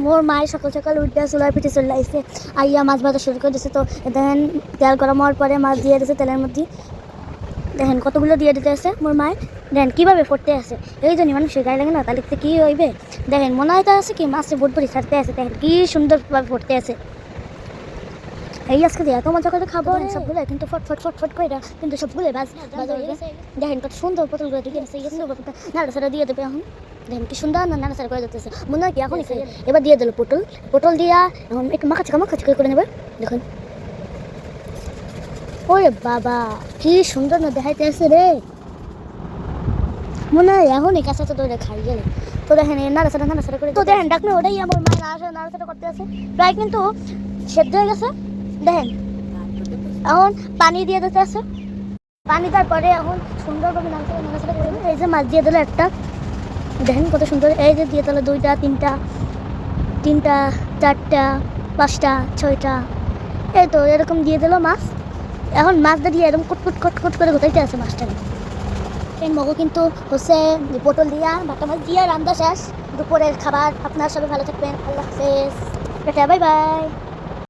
মোর মায়ের সকাল সকাল উঠে চুলার পিঠে চলে আসছে, আইয়া মাছ ভাজা শুরু করে দিচ্ছে। তো দেখেন তেল গরম হওয়ার পরে মাছ দিয়ে দিচ্ছে তেলের মধ্যে। দেখেন কতগুলো দিয়ে দিতে আছে মোর মায়ের। দেখেন কীভাবে ফুটতে আছে, এই জন্যই মানুষের গায়ে লাগে না, তাহলে কী হইবে। দেখেন মনে হইতে আছে কি মাছে বুট বুড়ি ছাড়তে আছে। দেখেন কী সুন্দরভাবে ফুটতে আছে। এই আজকে দিয়ে এত মজা করে খাবো সবগুলো, কিন্তু ফটফট ফটফট করে কিন্তু সবগুলো ভাজা হয়ে গেছে। দেখেন কত সুন্দর পটলগুলো ঢুকে গেছে, নাড়াচাড়া দিয়ে দেবে এখন। দেখেন কি সুন্দর না নাড়াচাড়া করে যেতেছে, মনে হয় কি এখনই খাই। এবার দিয়ে দিল পটল দিয়া এখন একটু মাখাচি করে নেবে। দেখুন ওরে বাবা কি সুন্দর না দেখাইতে আছে রে, মনে হয় এখনই কাঁচা তো দৌড়ে খাই গেলে। তো দেখেন নাড়াচাড়া করে, তো দেখেন ডাকলে ওটাই আমার মায়ের নাড়াচাড়া করতে আছে। প্রায় কিন্তু সেদ্ধ হয়ে গেছে। দেখেন এখন পানি দিয়ে দিতে আছে, পানি তারপরে এখন সুন্দরভাবে নাড়াচাড়া করে। এই যে মাছ দিয়ে দিল একটা, দেখেন কত সুন্দর। এই যে দিয়ে দিল দুইটা তিনটা চারটা পাঁচটা ছয়টা, এই তো এরকম দিয়ে দিল মাছ। এখন মাছটা দিয়ে এরকম কট করে গোটাইতে আছে মাছটা। এই মগো কিন্তু হচ্ছে পটল দিয়া বাটা মাছ দিয়া রান্না শেষ। দুপুরের খাবার। আপনার সবাই ভালো থাকবেন, আল্লাহ হাফেজ, টাটা বাই বাই।